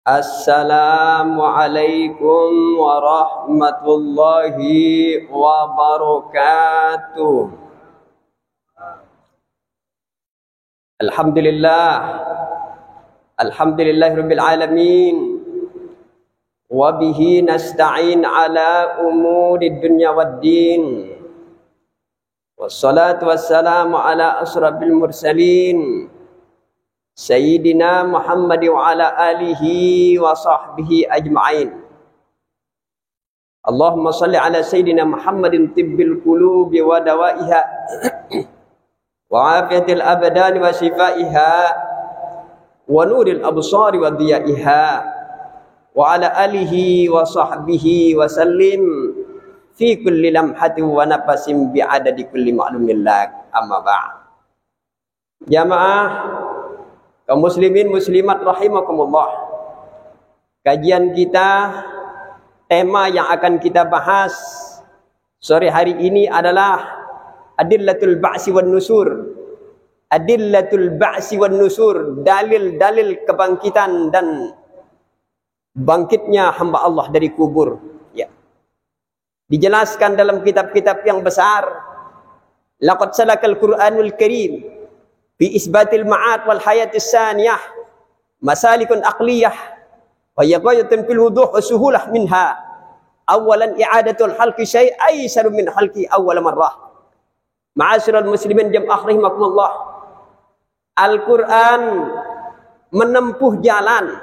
Assalamualaikum warahmatullahi wabarakatuh. Alhamdulillah. Alhamdulillahirabbil alamin. Wa bihi nasta'in ala umurid dunya waddin. Wassalatu wassalamu ala asrafil mursalin. Sayyidina Muhammad wa ala alihi wa sahbihi ajma'in. Allahumma salli ala Sayyidina Muhammadin tibbil qulubi wa dawaiha wa afiyatil abdani wa shifaiha wa nuril absari wa diyaiha wa ala alihi wa sahbihi wa sallim fi kulli lamhatin wa nafasin bi'adadi kulli ma'lumin lak. Amma ba'd. Jamaah kaum muslimin muslimat rahimakumullah. Kajian kita, tema yang akan kita bahas sore hari ini adalah Adillatul Ba'si wan Nusur. Adillatul Ba'si wan Nusur, dalil-dalil kebangkitan dan bangkitnya hamba Allah dari kubur. Ya. Dijelaskan dalam kitab-kitab yang besar. Laqad salakal Qur'anul Karim fi isbatil ma'ad wal hayatis saniyah masalikun aqliyah wa yaqayatun fil wuduh wa suhulah minha. Awalan i'adatul halqi syai' aysar min halqi awwal marrah. Ma'asyiral muslimin jam'ah rahimakumullah. Al-Qur'an menempuh jalan.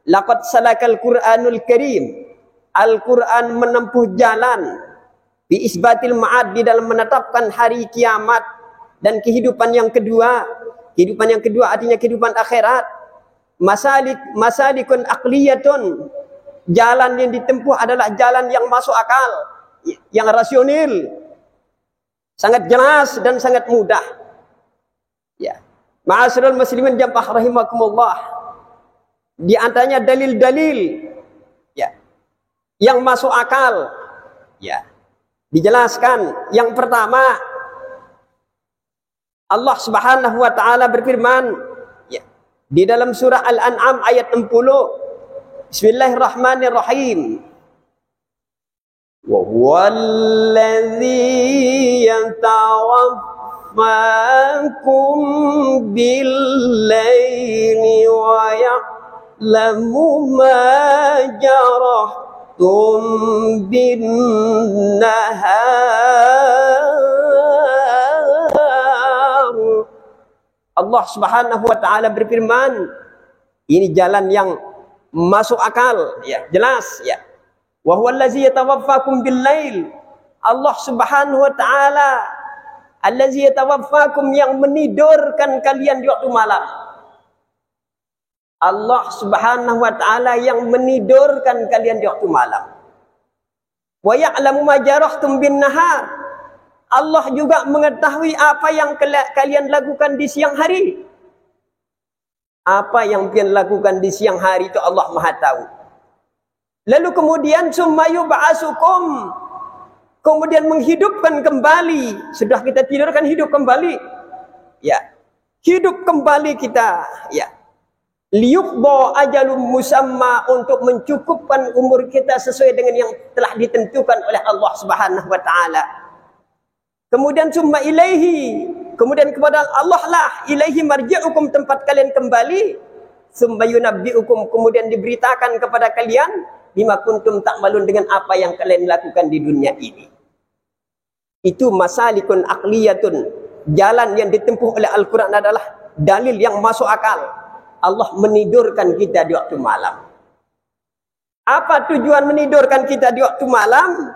Laqad salakal Qur'anul Karim. Al-Quran menempuh jalan bi isbatil ma'ad, di dalam menetapkan hari kiamat dan kehidupan yang kedua. Kehidupan yang kedua artinya kehidupan akhirat. Masalikun aqliyatun, jalan yang ditempuh adalah jalan yang masuk akal, yang rasional, sangat jelas dan sangat mudah. Ya. Ma'asyiral muslimin jam'ah rahimakumullah. Di antaranya dalil-dalil ya yang masuk akal. Ya. Dijelaskan. Yang pertama, Allah Subhanahu wa taala berfirman ya, di dalam surah Al-An'am ayat 60. Bismillahirrahmanirrahim. Wa huwallazi yatawaffakum bil-laili wa ya'lamu ma jarahtum bin-nahar. Allah Subhanahu wa taala berfirman, ini jalan yang masuk akal, ya, jelas ya. Wa huwallazi yatawaffakum bil-lail. Allah Subhanahu wa taala allazi yatawaffakum, yang menidurkan kalian di waktu malam. Allah Subhanahu wa taala yang menidurkan kalian di waktu malam. Wa ya'lamu ma jarahtum bin-nahar. Allah juga mengetahui apa yang kalian lakukan di siang hari. Apa yang kalian lakukan di siang hari itu Allah Maha tahu. Lalu kemudian summa yub'asukum, kemudian menghidupkan kembali. Sudah kita tidurkan, hidup kembali. Ya. Hidup kembali kita, ya. Liyuqda ajalum musamma, untuk mencukupkan umur kita sesuai dengan yang telah ditentukan oleh Allah Subhanahu wa taala. Kemudian summa ilaihi, kemudian kepada Allah lah, ilaihi marji'ukum, tempat kalian kembali. Summa yunabbi'ukum, kemudian diberitakan kepada kalian bima kuntum ta'malun, dengan apa yang kalian lakukan di dunia ini. Itu masalikun aqliyatun, jalan yang ditempuh oleh Al-Quran adalah dalil yang masuk akal. Allah menidurkan kita di waktu malam. Apa tujuan menidurkan kita di waktu malam?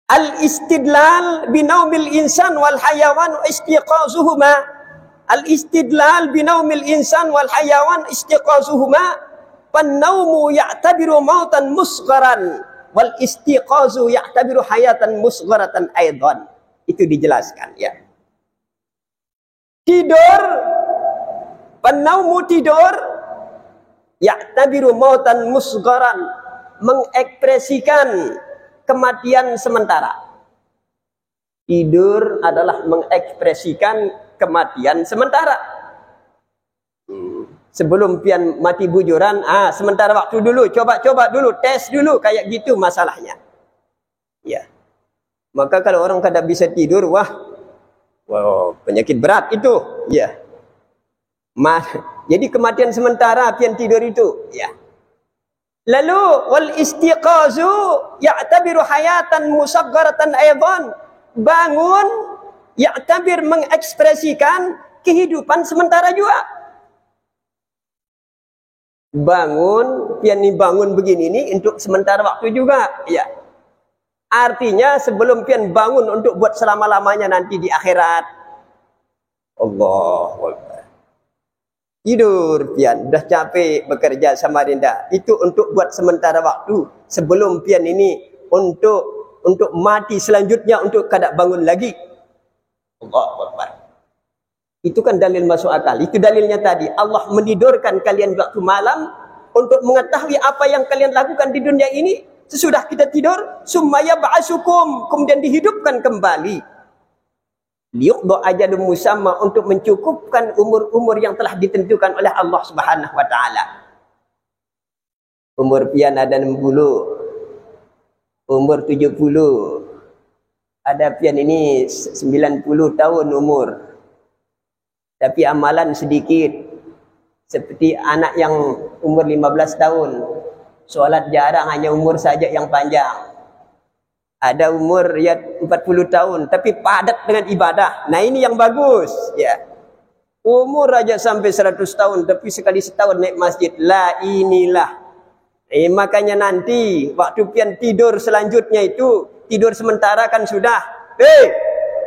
Al-istidlal binaumil insan wal hayawan istiqazuhuma. Al-istidlal binaumil insan wal hayawan istiqazuhuma. Pan-naumu ya'tabiru mautan musgharan wal istiqazu ya'tabiru hayatan musgharatan aidan. Itu dijelaskan ya. Tidur, pan-naumu tidur, ya'tabiru mautan musgharan, mengekspresikan kematian sementara. Tidur adalah mengekspresikan kematian sementara. sebelum pian mati bujuran, sementara waktu dulu, coba-coba dulu, tes dulu, kayak gitu masalahnya. Ya. Maka kalau orang kada bisa tidur, wah, penyakit berat itu, ya. Jadi kematian sementara pian tidur itu, ya. Lalu wal istiqazu ya'tabiru hayatan musaggaratan aidan. Bangun ya'tabir mengekspresikan kehidupan sementara juga. Bangun, pian ni bangun begini ni untuk sementara waktu juga, ya. Artinya sebelum pian bangun untuk buat selama-lamanya nanti di akhirat. Allahu Akbar. Tidur pian, dah capek bekerja sama Rinda. Itu untuk buat sementara waktu sebelum pian ini untuk mati selanjutnya, untuk kada bangun lagi. Allahu Akbar. Itu kan dalil masuk akal. Itu dalilnya tadi. Allah menidurkan kalian waktu malam untuk mengetahui apa yang kalian lakukan di dunia ini. Sesudah kita tidur, summa yab'asukum, kemudian dihidupkan kembali. Liyuqda ajalun musamma, untuk mencukupkan umur-umur yang telah ditentukan oleh Allah Subhanahu wa taala. Umur pian ada 60, umur 70. Ada pian ini 90 tahun umur. Tapi amalan sedikit. Seperti anak yang umur 15 tahun. Solat jarang, hanya umur saja yang panjang. Ada umur ya 40 tahun tapi padat dengan ibadah. Nah ini yang bagus, ya. Umur aja sampai 100 tahun tapi sekali setahun naik masjid. Lah inilah. Makanya nanti waktu pian tidur selanjutnya itu, tidur sementara kan sudah.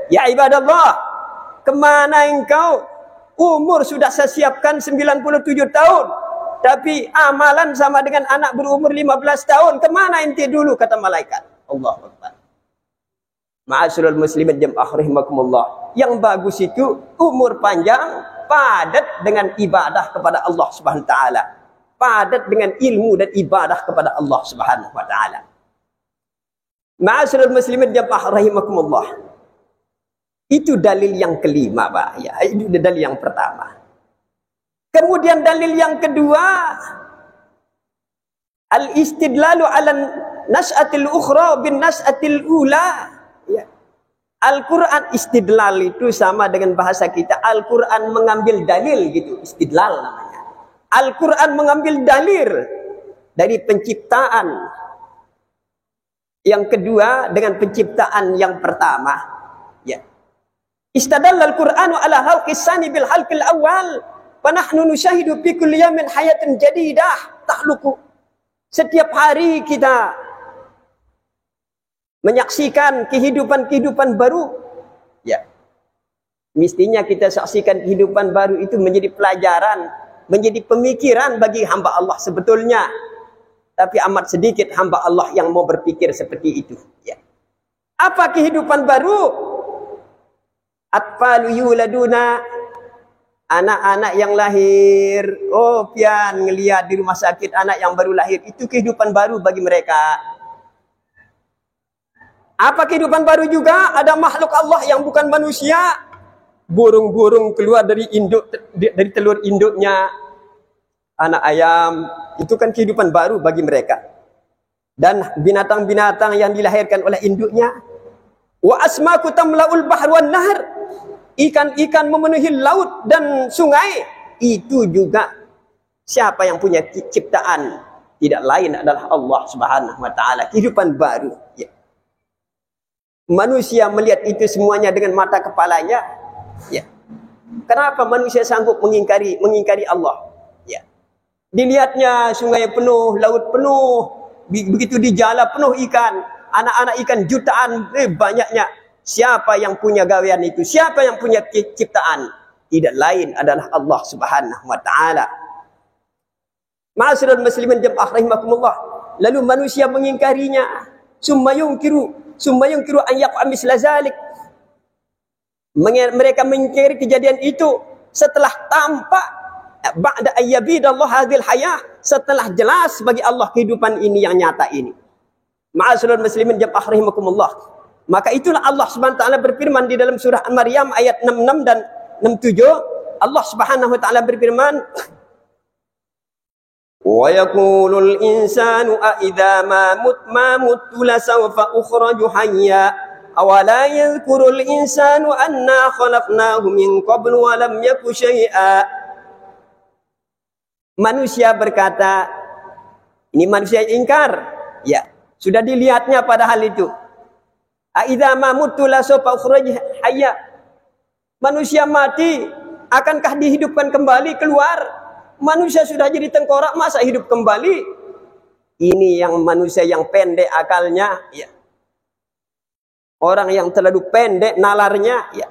Ya ibadallah, kemana engkau? Umur sudah saya siapkan 97 tahun. Tapi amalan sama dengan anak berumur 15 tahun. Kemana ente dulu, kata malaikat. Allahu Akbar. Ma'asyiral muslimin jamaah rahimakumullah. Yang bagus itu umur panjang, padat dengan ibadah kepada Allah Subhanahu wa taala. Padat dengan ilmu dan ibadah kepada Allah Subhanahu wa taala. Ma'asyiral muslimin jamaah rahimakumullah. Itu dalil yang kelima, Pak. Ya, itu dalil yang pertama. Kemudian dalil yang kedua, al-istidlalu ala nas'atil ukhra bin nas'atil ula. Ya. Al-Quran istidlal itu sama dengan bahasa kita. Al-Quran mengambil dalil gitu. Istidlal namanya. Al-Quran mengambil dalil dari penciptaan. Yang kedua dengan penciptaan yang pertama. Ya. Istadalla al-Qur'anu ala halqis sani bil halqil awal. Panahnu nusyahidu fi kulli yawmin hayatan jadidah tahluku. Setiap hari kita menyaksikan kehidupan-kehidupan baru. Ya. Mestinya kita saksikan kehidupan baru itu menjadi pelajaran, menjadi pemikiran bagi hamba Allah sebetulnya. Tapi amat sedikit hamba Allah yang mau berpikir seperti itu. Ya. Apa kehidupan baru? Atfalu yuladuna, anak-anak yang lahir. Oh pian ngelihat di rumah sakit anak yang baru lahir, itu kehidupan baru bagi mereka. Apa kehidupan baru juga? Ada makhluk Allah yang bukan manusia. Burung-burung keluar dari induk, dari telur induknya. Anak ayam, itu kan kehidupan baru bagi mereka. Dan binatang-binatang yang dilahirkan oleh induknya. Wa asmaku tamlaul bahr wan nahr. Ikan-ikan memenuhi laut dan sungai. Itu juga siapa yang punya ciptaan? Tidak lain adalah Allah Subhanahu wa taala. Kehidupan baru. Ya. Manusia melihat itu semuanya dengan mata kepalanya. Ya. Kenapa manusia sanggup mengingkari Allah? Ya. Dilihatnya sungai penuh, laut penuh, begitu di jala penuh ikan, anak-anak ikan jutaan, banyaknya. Siapa yang punya gawean itu? Siapa yang punya ciptaan? Tidak lain adalah Allah Subhanahu wa taala. Ma'asyiral muslimin jamaah rahimakumullah. Lalu manusia mengingkarinya. Summa yunkiru an yaqa misla zalik. Mereka mengingkari kejadian itu setelah tampak ba'da ayyabidallah hadhil hayah, setelah jelas bagi Allah kehidupan ini yang nyata ini. Ma'asyiral muslimin jamaah rahimakumullah. Maka itulah Allah Subhanahu wa taala berfirman di dalam surah An-Maryam ayat 66 dan 67. Allah Subhanahu wa taala berfirman, Wa yaqulul insanu a idza ma muttu lasawfa ukhraju hayya awala yadhkurul insanu anna khalaqnahu min qablu wa lam yaku syai'a. Manusia berkata, ini manusia ingkar, ya, sudah dilihatnya pada hal itu. A idza ma muttu lasawfa ukhraju hayya. Manusia mati, akankah dihidupkan kembali keluar? Manusia sudah jadi tengkorak, masa hidup kembali? Ini yang manusia yang pendek akalnya, ya. Orang yang terlalu pendek nalarnya, ya.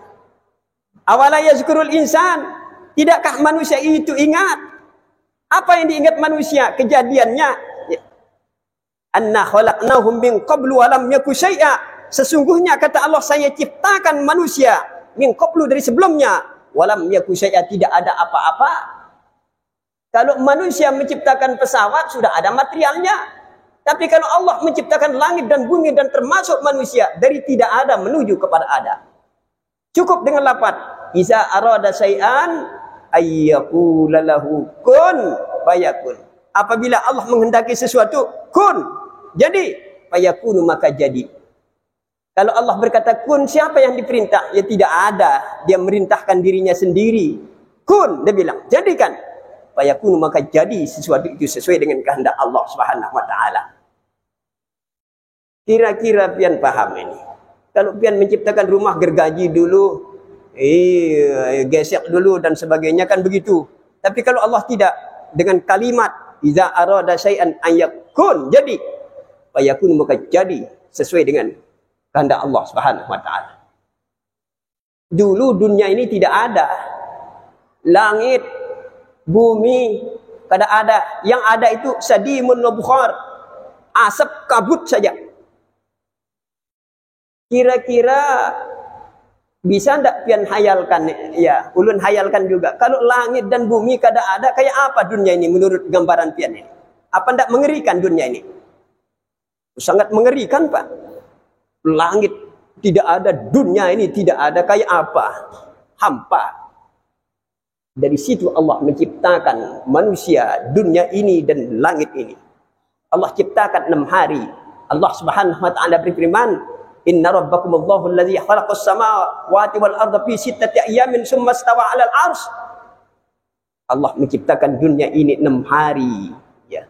Awala yazkurul insan, tidakkah manusia itu ingat? Apa yang diingat manusia? Kejadiannya, ya. Anna khalaqnahum min qablu wa lam yaku syai'a. Sesungguhnya kata Allah, saya ciptakan manusia min qablu, dari sebelumnya, wa lam yaku syai'a, tidak ada apa-apa. Kalau manusia menciptakan pesawat, sudah ada materialnya. Tapi kalau Allah menciptakan langit dan bumi dan termasuk manusia, dari tidak ada menuju kepada ada. Cukup dengan lafaz iza arada syai'an ayyaqula lahu kun fayakun. Apabila Allah menghendaki sesuatu, kun, jadi, fayakunu, maka jadi. Kalau Allah berkata kun, siapa yang diperintah? Ya tidak ada. Dia merintahkan dirinya sendiri. Kun, dia bilang, jadikan. Fayakunu, maka jadi sesuatu itu sesuai dengan kehendak Allah Subhanahu wa taala. Kira-kira pian paham ini. Kalau pian menciptakan rumah gergaji dulu, gesek dulu dan sebagainya, kan begitu. Tapi kalau Allah tidak, dengan kalimat iza arada syai'an ayyakun, jadi, fayakunu, maka jadi sesuai dengan kehendak Allah Subhanahu wa taala. Dulu dunia ini tidak ada. Langit, bumi, kada ada. Yang ada itu sadimun wa bukhar, asap kabut saja. Kira-kira bisa ndak pian hayalkan? Ya, ulun hayalkan juga. Kalau langit dan bumi kada ada, kayak apa dunia ini menurut gambaran pian ini? Apa ndak mengerikan dunia ini? Sangat mengerikan, Pak. Langit tidak ada, dunia ini tidak ada, kayak apa? Hampa. Dari situ Allah menciptakan manusia, dunia ini dan langit ini. Allah ciptakan 6 hari. Allah Subhanahu wa taala berfirman, "Inna rabbakumullahu allazi khalaqas samawati wal arda fi 6 ayamin tsumma istawa 'alal 'arsy." Allah menciptakan dunia ini 6 hari, ya.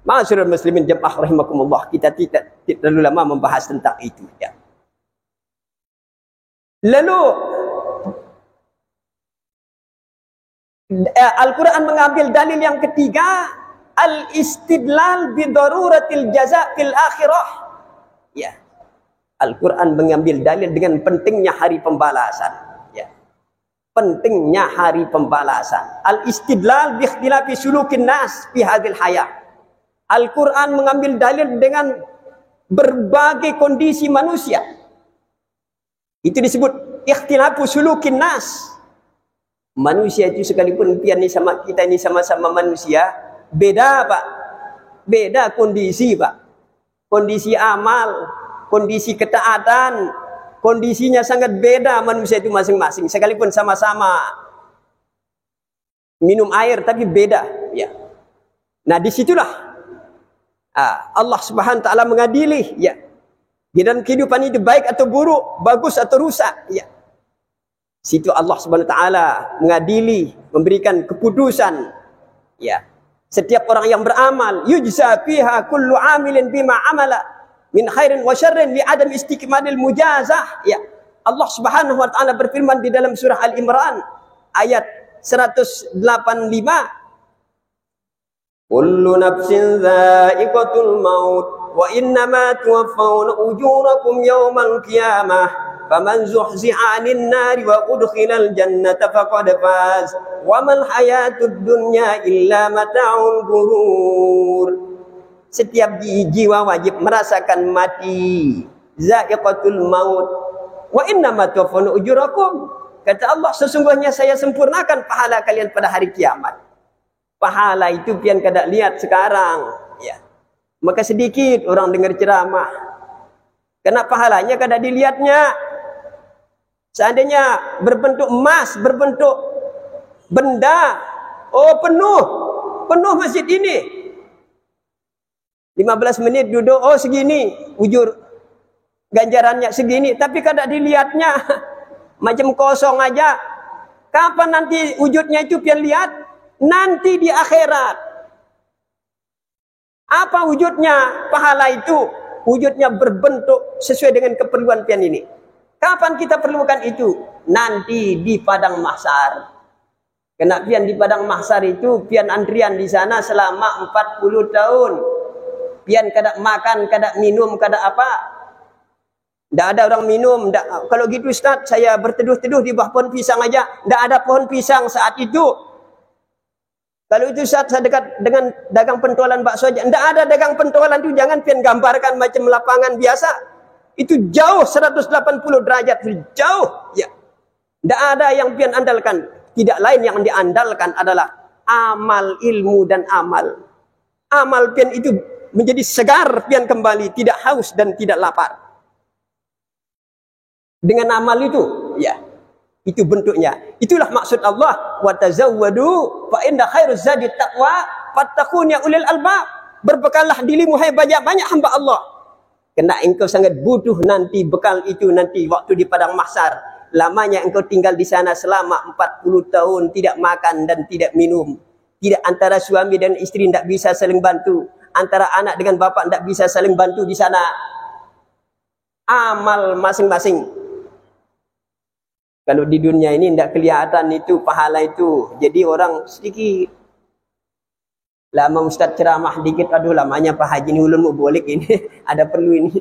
Ma'asyiral muslimin jamaah rahimakumullah, kita tidak terlalu lama membahas tentang itu, ya. Lalu Al-Quran mengambil dalil yang ketiga, al-istidlal bidaruratil jaza fil akhirah. Ya. Al-Quran mengambil dalil dengan pentingnya hari pembalasan. Ya. Pentingnya hari pembalasan. Al-istidlal bi ikhtilafi sulukin nas fi hadhil hayah. Al-Quran mengambil dalil dengan berbagai kondisi manusia. Itu disebut ikhtilafu sulukin nas. Manusia itu sekalipun pian ini sama kita ini sama-sama manusia, beda, Pak. Beda kondisi, Pak. Kondisi amal, kondisi ketaatan, kondisinya sangat beda manusia itu masing-masing. Sekalipun sama-sama minum air, tapi beda, ya. Nah, disitulah Allah Subhanahu wa taala mengadili, ya. Di dalam kehidupan itu baik atau buruk, bagus atau rusak, ya. Situ Allah Subhanahu wa taala mengadili, memberikan keputusan, ya. Setiap orang yang beramal, yujza fiha kullu amilin bima amala min khairin wa syarrin li adam istikmalil mujazah, ya. Allah Subhanahu wa taala berfirman di dalam surah Al-Imran ayat 185, kullu nafsin dha'iqatul maut wa innama tuwaffawna ujurakum yawmal qiyamah faman zuhziha 'anil nari wa udkhilal jannata faqad faz wa mal hayatud dunya illa mata'ul ghurur. Setiap jiwa wajib merasakan mati, za'iqatul maut. Wa innama tuwaffawna ujurakum, kata Allah, sesungguhnya saya sempurnakan pahala kalian pada hari kiamat. Pahala itu pian kada lihat sekarang, ya. Maka sedikit orang dengar ceramah, karena pahalanya kada dilihatnya. Seandainya berbentuk emas, berbentuk benda, oh penuh penuh masjid ini. 15 menit duduk, oh segini ujur ganjarannya segini, tapi kada dilihatnya macam kosong aja. Kapan nanti wujudnya itu pian lihat? Nanti di akhirat. Apa wujudnya pahala itu? Wujudnya berbentuk sesuai dengan keperluan pian ini. Kapan kita perlukan itu? Nanti di padang mahsyar. Kena pian di padang mahsyar itu pian antrian di sana selama 40 tahun. Pian kada makan, kada minum, kada apa. Tidak ada orang minum. Kalau gitu Ustaz, saya berteduh-teduh di bawah pohon pisang aja. Tidak ada pohon pisang saat itu. Kalau itu Ustaz, saya dekat dengan dagang pentolan bakso aja. Tidak ada dagang pentolan itu. Jangan pian gambarkan macam lapangan biasa. Itu jauh 180 derajat. Jauh. Ya. Tidak ada yang pian andalkan. Tidak lain yang diandalkan adalah amal, ilmu dan amal. Amal pian itu menjadi segar pian kembali. Tidak haus dan tidak lapar. Dengan amal itu, ya, itu bentuknya. Itulah maksud Allah, wa tazawwadu fa inna khairuz zadi taqwa fattaqun ya ulil albab. Berbekallah dirimu hai banyak-banyak hamba Allah. Kena engkau sangat butuh nanti bekal itu nanti waktu di padang mahsyar. Lamanya engkau tinggal di sana selama 40 tahun tidak makan dan tidak minum. Tidak antara suami dan istri tidak bisa saling bantu. Antara anak dengan bapak tidak bisa saling bantu di sana. Amal masing-masing. Kalau di dunia ini tidak kelihatan itu pahala itu. Jadi orang sedikit. Lama Ustaz ceramah dikit. Aduh lamanya Pak Haji ini ulun mau boleh ini. Ada perlu ini.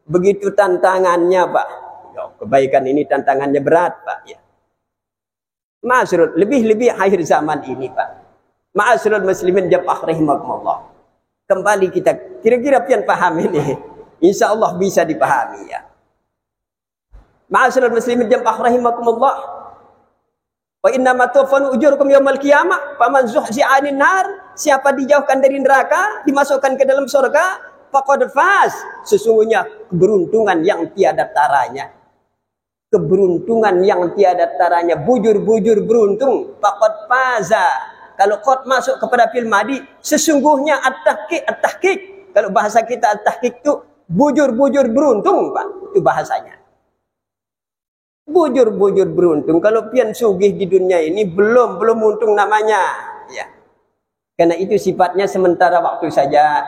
Begitu tantangannya Pak. Ya, kebaikan ini tantangannya berat Pak. Ya. Ma'asrul. Lebih-lebih akhir zaman ini Pak. Ma'asrul muslimin jabah rahimakumullah. Kembali kita. Kira-kira pian paham ini. Insya Allah bisa dipahami ya. Ma'asyiral muslimin jamaah rahimakumullah. Wa innama tuwaffawna ujurakum yaumal qiyamah faman zuhziha 'anil nar, siapa dijauhkan dari neraka, dimasukkan ke dalam surga, faqad faz. Sesungguhnya keberuntungan yang tiada taranya. Keberuntungan yang tiada taranya, bujur-bujur beruntung, faqad faza. Kalau qad masuk kepada fil madi, sesungguhnya at-tahqiq. Kalau bahasa kita at-tahqiq itu bujur-bujur beruntung, Pak. Itu bahasanya. Bujur-bujur beruntung. Kalau pian sugih di dunia ini belum untung namanya, ya. Karena itu sifatnya sementara waktu saja.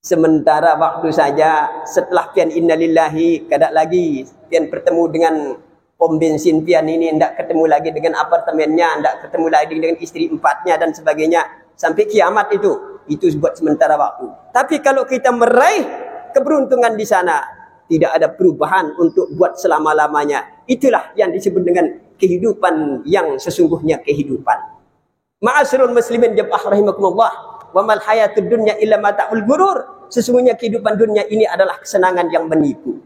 Sementara waktu saja. Setelah pian innalillahi, kada lagi pian bertemu dengan pom bensin pian ini, ndak ketemu lagi dengan apartemennya, ndak ketemu lagi dengan istri empatnya dan sebagainya sampai kiamat itu. Itu buat sementara waktu. Tapi kalau kita meraih keberuntungan di sana, tidak ada perubahan untuk buat selama-lamanya. Itulah yang disebut dengan kehidupan yang sesungguhnya kehidupan. Ma'asyiral muslimin jamaah rahimakumullah. Wa mal hayatud dunya illa mata'ul ghurur. Sesungguhnya kehidupan dunia ini adalah kesenangan yang menipu.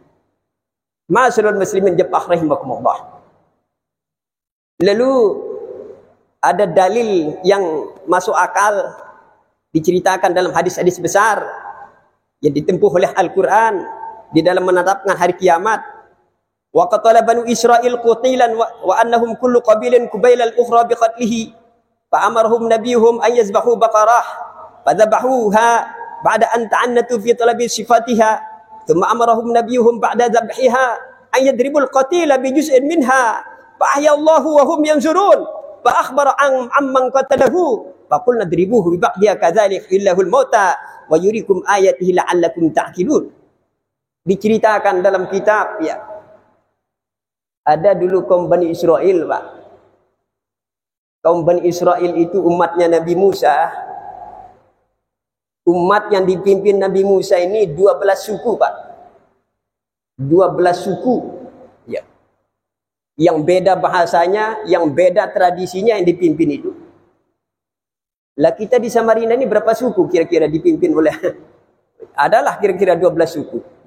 Ma'asyiral muslimin jamaah rahimakumullah. Lalu ada dalil yang masuk akal diceritakan dalam hadis-hadis besar yang ditempuh oleh Al-Quran di dalam menetapkan hari kiamat. Wa qatala banu Israil qutilan wa annahum kullu qabilin kubailal ukhra biqatlihi fa amarahum nabiyuhum an yazbahu baqarah fadhabahuha ba'da an ta'annatu fi talabi sifatiha thumma amarahum nabiyuhum ba'da dhabhiha an yadribul qatila bi juz'in minha fa ahya Allahu wa hum yanzurun fa akhbara amman qatalahu fa qulna dribuhu bi ba'diha kadzalik illahul mauta wa yurikum ayatihi la'allakum ta'qilun. Diceritakan dalam kitab, ya. Ada dulu kaum Bani Israel, Pak. Kaum Bani Israel itu umatnya Nabi Musa. Umat yang dipimpin Nabi Musa ini 12 suku, Pak. 12 suku. Ya. Yang beda bahasanya, yang beda tradisinya yang dipimpin itu. Lah kita di Samarinda ini berapa suku kira-kira dipimpin oleh? Adalah kira-kira 12 suku.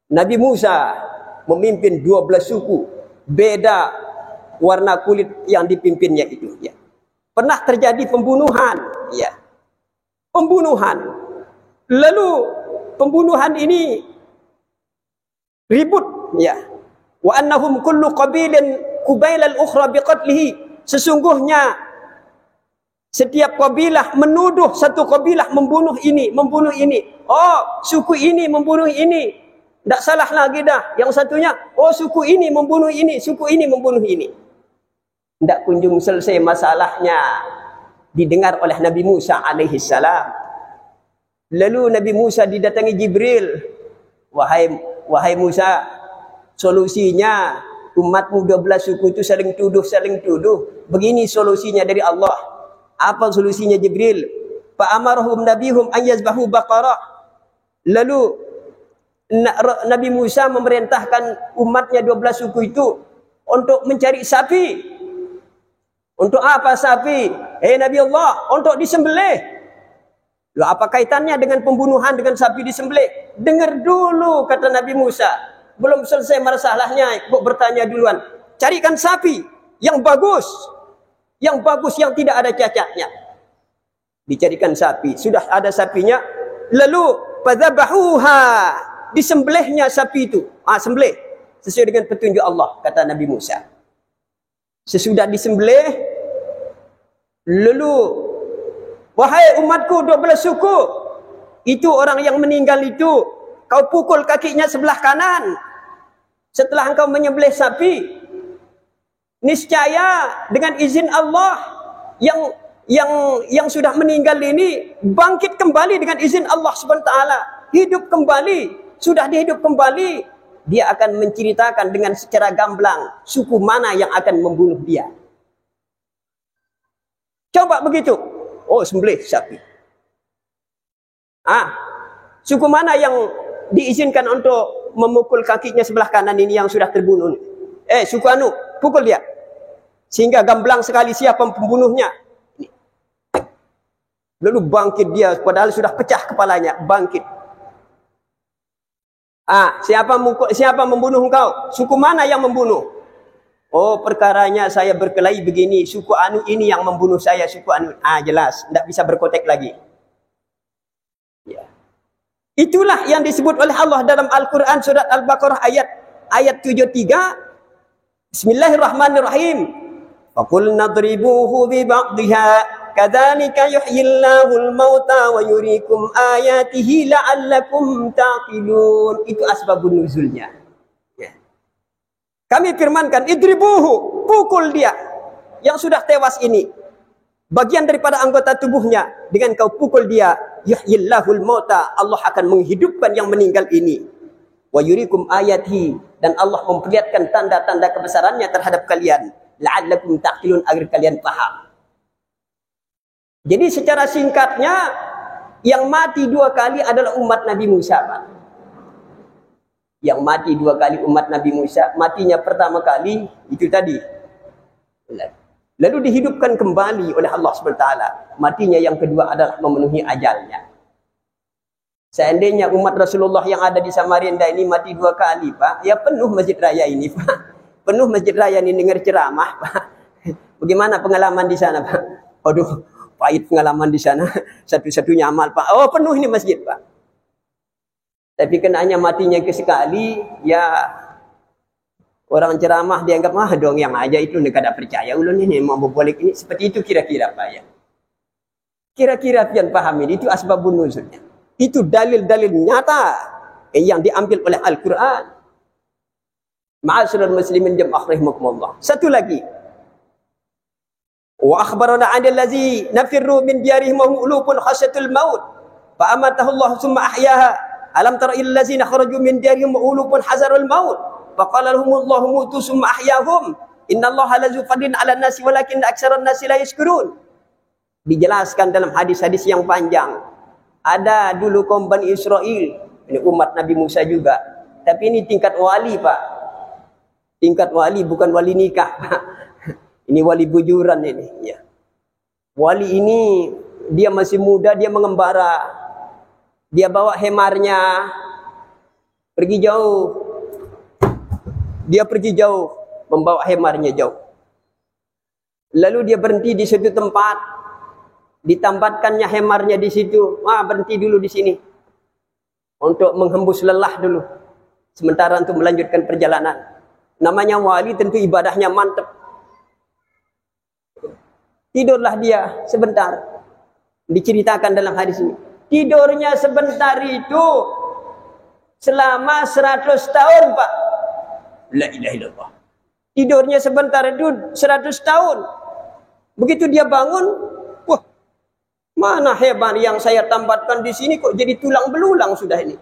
Nabi Musa memimpin 12 suku, beda warna kulit yang dipimpinnya itu. Ya. Pernah terjadi pembunuhan, ya. Pembunuhan. Lalu pembunuhan ini ribut, ya. Wa annahum kullu qabilin kubailal ukhra biqatlihi. Sesungguhnya Setiap kabilah menuduh satu kabilah membunuh ini, membunuh ini. Oh, suku ini membunuh ini. Tak salah lagi dah. Yang satunya, oh suku ini membunuh ini, suku ini membunuh ini. Tak kunjung selesai masalahnya. Didengar oleh Nabi Musa alaihi salam. Lalu Nabi Musa didatangi Jibril. Wahai Musa, solusinya umatmu 12 suku itu saling tuduh. Begini solusinya dari Allah. Apa solusinya Jibril? Fa amarahum nabihum an yazbahu baqarah. Lalu Nabi Musa memerintahkan umatnya 12 suku itu untuk mencari sapi. Untuk apa sapi? Nabi Allah, untuk disembelih. Loh, apa kaitannya dengan pembunuhan dengan sapi disembelih? Dengar dulu kata Nabi Musa. Belum selesai masalahnya, kok bertanya duluan. Carikan sapi yang bagus. Yang bagus, yang tidak ada cacatnya. Dicarikan sapi. Sudah ada sapinya. Lalu, padzabahuha. Disembelihnya sapi itu. Sembelih. Sesuai dengan petunjuk Allah, kata Nabi Musa. Sesudah disembelih. Lalu, wahai umatku 12 suku. Itu orang yang meninggal itu. Kau pukul kakinya sebelah kanan. Setelah engkau menyembelih sapi. Niscaya dengan izin Allah yang sudah meninggal ini bangkit kembali dengan izin Allah Subhanahu wa taala, hidup kembali, sudah dihidup kembali, dia akan menceritakan dengan secara gamblang suku mana yang akan membunuh dia. Coba begitu. Oh, sembelih sapi. Suku mana yang diizinkan untuk memukul kakinya sebelah kanan ini yang sudah terbunuh? Suku anu, pukul dia. Sehingga gamblang sekali siapa pembunuhnya. Lalu bangkit dia, padahal sudah pecah kepalanya, bangkit. Siapa membunuh engkau? Suku mana yang membunuh? Oh, perkaranya saya berkelahi begini, suku anu ini yang membunuh saya, suku anu. Jelas, tidak bisa berkotek lagi. Ya. Itulah yang disebut oleh Allah dalam Al-Quran surat Al-Baqarah ayat 73. Bismillahirrahmanirrahim. فَقُلْنَا اضْرِبُوهُ بِبَعْضِهَا كَذَلِكَ يُحْيِي اللَّهُ الْمَوْتَى وَيُرِيكُمْ آيَاتِهِ لَعَلَّكُمْ تَعْقِلُونَ. Itu asbabun nuzulnya. Ya. Kami firmankan, idribuhu, pukul dia yang sudah tewas ini. Bagian daripada anggota tubuhnya, dengan kau pukul dia, yuhyillahul mauta, Allah akan menghidupkan yang meninggal ini. Wa yurikum ayatihi, dan Allah memperlihatkan tanda-tanda kebesarannya terhadap kalian. La'allakum ta'qilun, agar kalian paham. Jadi secara singkatnya, yang mati 2 kali adalah umat Nabi Musa, Pak. Yang mati 2 kali umat Nabi Musa, matinya pertama kali itu tadi. Lalu dihidupkan kembali oleh Allah SWT. Matinya yang kedua adalah memenuhi ajalnya. Seandainya umat Rasulullah yang ada di Samarinda ini mati 2 kali, Pak, ya penuh masjid raya ini, Pak. Penuh masjid raya ini dengar ceramah, Pak. Bagaimana pengalaman di sana, Pak? Aduh, pahit pengalaman di sana. Satu-satunya amal, Pak. Oh, penuh ini masjid, Pak. Tapi kenanya matinya sekali, ya orang ceramah dianggap dong yang aja itu nggak ada percaya ulun ini mau boleh ini seperti itu kira-kira, Pak, ya. Kira-kira pian paham ini itu asbabun nuzulnya. Itu dalil-dalil nyata yang diambil oleh Al-Qur'an. Ma'asyiral muslimin jamaah rahimakumullah. Satu lagi. Wa akhbarana 'anil ladzi nafirru min diyarihim wa hum ulufun khasyatul maut. Fa amatahu Allah tsumma ahyaha. Alam tara illal ladzina kharaju min diyarihim wa ulufun hazarul maut. Fa qala lahumullahu mutu tsumma ahyahum. Innallaha lazu fadlin 'alan nasi walakin aktsaran nasi la yashkurun. Dijelaskan dalam hadis-hadis yang panjang. Ada dulu kaum Bani Israel, ini umat Nabi Musa juga. Tapi ini tingkat wali, Pak. Tingkat wali, bukan wali nikah. Ini wali bujuran ini. Ya. Wali ini, dia masih muda, dia mengembara. Dia bawa hemarnya, pergi jauh. Dia pergi jauh, membawa hemarnya jauh. Lalu dia berhenti di suatu tempat. Ditambatkannya hemarnya di situ. Berhenti dulu di sini. Untuk menghembus lelah dulu. Sementara untuk melanjutkan perjalanan. Namanya wali tentu ibadahnya mantap. Tidurlah dia sebentar. Diceritakan dalam hadis ini. Tidurnya sebentar itu selama 100 tahun, Pak. La ilaha illallah. Tidurnya sebentar itu 100 tahun. Begitu dia bangun, wah, mana hebat yang saya tambatkan di sini kok jadi tulang belulang sudah ini.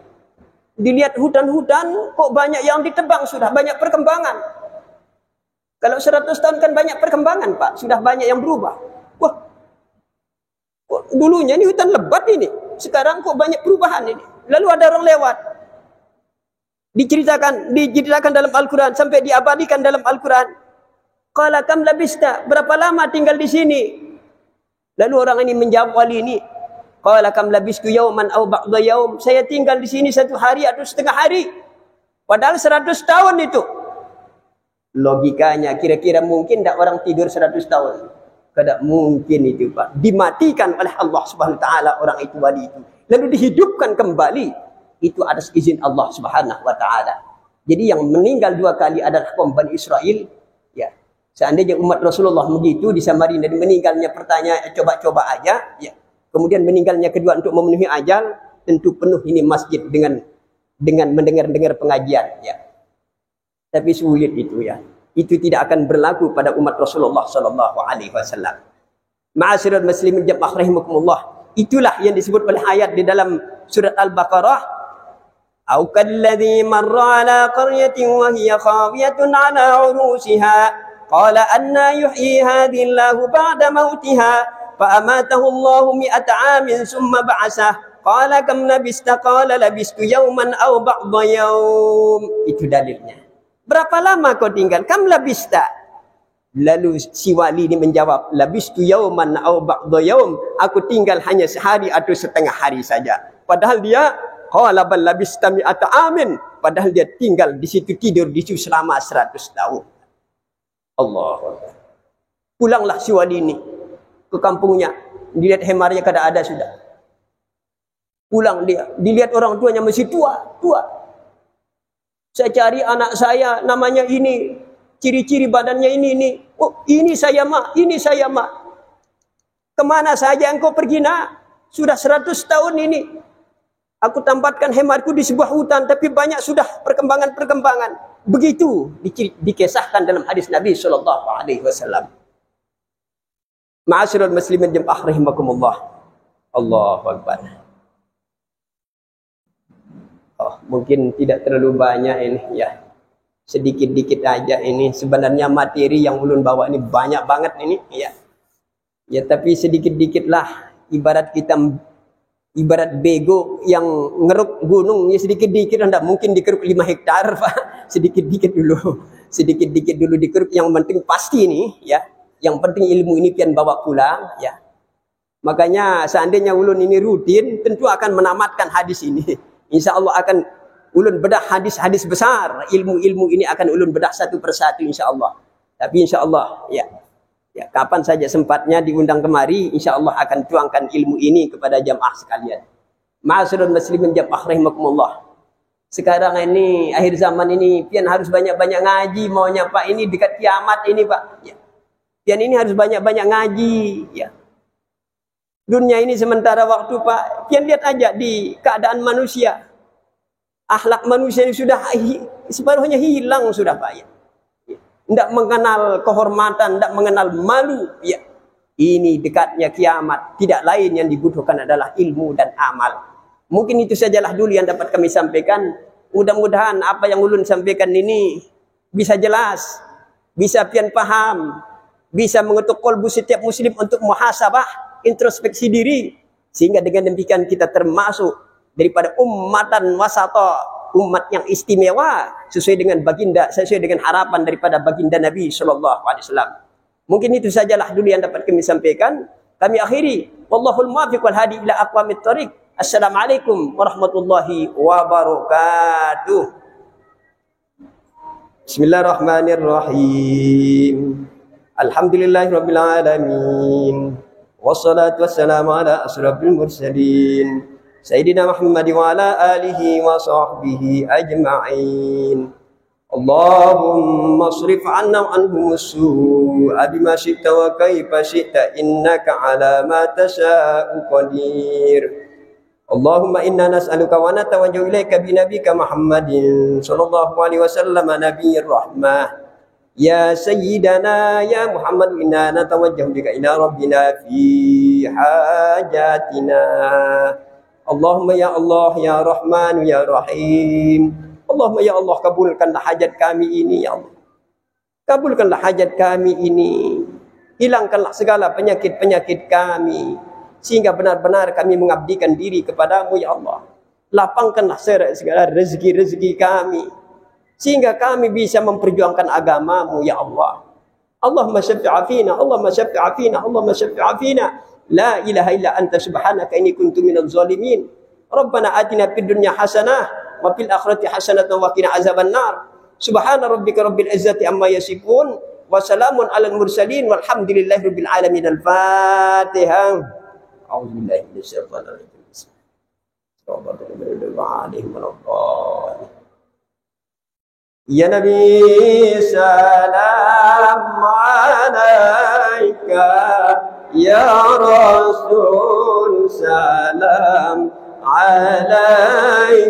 Dilihat hutan-hutan kok banyak yang ditebang sudah, banyak perkembangan. Kalau 100 tahun kan banyak perkembangan, Pak. Sudah banyak yang berubah. Wah, kok dulunya ini hutan lebat ini. Sekarang kok banyak perubahan ini. Lalu ada orang lewat. Diceritakan dalam Al-Quran. Sampai diabadikan dalam Al-Quran. Qala kam labista. Berapa lama tinggal di sini? Lalu orang ini menjawab wali ini. Qala kam labistu yauman au ba'da yaum. Saya tinggal di sini 1 hari atau setengah hari. Padahal 100 tahun itu. Logikanya kira-kira mungkin tak orang tidur 100 tahun? Tidak mungkin itu, Pak. Dimatikan oleh Allah Subhanahu wa taala orang itu, wali itu. Lalu dihidupkan kembali. Itu atas izin Allah Subhanahu wa taala. Jadi yang meninggal 2 kali adalah kaum Bani Israel. Ya. Seandainya umat Rasulullah begitu di Samarinda, dan meninggalnya pertanyaan coba-coba aja, ya. Kemudian meninggalnya kedua untuk memenuhi ajal, tentu penuh ini masjid dengan mendengar-dengar pengajian, ya. Tapi sulit itu, ya. Itu tidak akan berlaku pada umat Rasulullah sallallahu alaihi wasallam. Ma'asyiral muslimin jamaah rahimakumullah. Itulah yang disebut oleh ayat di dalam surat Al-Baqarah. Au kalladzi marra ala qaryatin wa hiya khawiyatun ala urushiha qala anna yuhyi hadhihi Allahu ba'da mautiha fa amatahu Allahu mi'ata 'amin summa ba'asah qala kam labista qala labistu yawman aw ba'da yawm. Itu dalilnya. Berapa lama kau tinggal? Kam labista. Lalu si wali ini menjawab, labistu yauman au ba'da yaum. Aku tinggal hanya sehari atau setengah hari saja. Padahal dia qala bal labista mi'ata amin. Padahal dia tinggal di situ, tidur di situ selama 100 tahun. Allahu Akbar. Pulanglah si wali ini ke kampungnya. Dilihat hemarnya kada ada sudah. Pulang dia, dilihat orang tuanya masih tua. Saya cari anak saya, namanya ini, ciri-ciri badannya ini. Oh, ini saya mak. Kemana saja engkau pergi nak? Sudah 100 tahun ini. Aku tempatkan hemarku di sebuah hutan, tapi banyak sudah perkembangan. Begitu dikisahkan dalam hadis Nabi sallallahu alaihi wasallam. Ma'asyiral muslimin jamaah rahimakumullah. Allahu Akbar. Oh, mungkin tidak terlalu banyak ini, ya. Sedikit-dikit aja ini. Sebenarnya materi yang ulun bawa ini banyak banget ini, ya. Ya, tapi sedikit-dikit lah. Ibarat bego yang ngeruk gunung, ya sedikit-dikit, enggak mungkin dikeruk 5 hektar, Pak. Sedikit-dikit dulu dikeruk. Yang penting pasti ini, ya. Yang penting ilmu ini pian bawa pulang, ya. Makanya seandainya ulun ini rutin, tentu akan menamatkan hadis ini. Insya Allah akan ulun bedah hadis-hadis besar. Ilmu-ilmu ini akan ulun bedah satu persatu insya Allah. Tapi insya Allah, ya kapan saja sempatnya diundang kemari, insya Allah akan tuangkan ilmu ini kepada jamaah sekalian. Ma'asyiral muslimin jamaah rahimakumullah. Sekarang ini, akhir zaman ini, pian harus banyak-banyak ngaji maunya, Pak. Ini dekat kiamat ini, Pak. Ya. Pian ini harus banyak-banyak ngaji, ya. Dunia ini sementara waktu, Pak. Pian lihat aja di keadaan manusia. Akhlak manusia ini sudah separuhnya hilang sudah, Pak. Ya. Tidak mengenal kehormatan, tidak mengenal malu. Ya. Ini dekatnya kiamat. Tidak lain yang dibutuhkan adalah ilmu dan amal. Mungkin itu sajalah dulu yang dapat kami sampaikan. Mudah-mudahan apa yang ulun sampaikan ini bisa jelas, bisa pian paham, bisa mengetuk kolbu setiap muslim untuk muhasabah, introspeksi diri, sehingga dengan demikian kita termasuk daripada ummatan wasata, umat yang istimewa sesuai dengan harapan daripada baginda Nabi sallallahu alaihi wasallam. Mungkin itu sajalah dulu yang dapat kami sampaikan. Kami akhiri, wallahul muwaffiq wal hadi ila aqwamit thoriq. Assalamualaikum warahmatullahi wabarakatuh. Bismillahirrahmanirrahim. Alhamdulillahirabbil alamin. Wassalatu wassalamu ala asrafil mursalin Sayyidina Muhammad wa ala alihi wa sahbihi ajma'in. Allahumma asrif 'anna wa 'anhum as-su'a bima syi'ta wa kaifa syi'ta innaka 'ala ma tasha'u qadir. Allahumma inna nas'aluka wa natawajjahu ilaika bi nabiyyika Muhammadin sallallahu alaihi wasallam nabiyyir rahmah. Ya sayyidana ya Muhammad, inna natawajjahu bika ila rabbina fi hajatina. Allahumma ya Allah ya Rahman ya Rahim. Allahumma ya Allah, kabulkanlah hajat kami ini ya Allah. Kabulkanlah hajat kami ini. Hilangkanlah segala penyakit-penyakit kami, sehingga benar-benar kami mengabdikan diri kepadamu ya Allah. Lapangkanlah segala rezeki-rezeki kami, sehingga kami bisa memperjuangkan agamamu ya Allah. Allahumma syafi'a fina, Allahumma syafi'a fina, Allahumma syafi'a fina. La ilaha illa anta subhanaka inni kuntu minadh zalimin. Rabbana atina fid dunya hasanah wa fil akhirati hasanatan wa qina azabannar. Subhana rabbika rabbil izzati amma yasifun wa salamun alal mursalin walhamdulillahi rabbil alamin. Al-Fatihah. A'udzu billahi minasyaitonir rajim. Bismillahirrahmanirrahim. Ya Nabi salam alaika, ya Rasul salam alaika.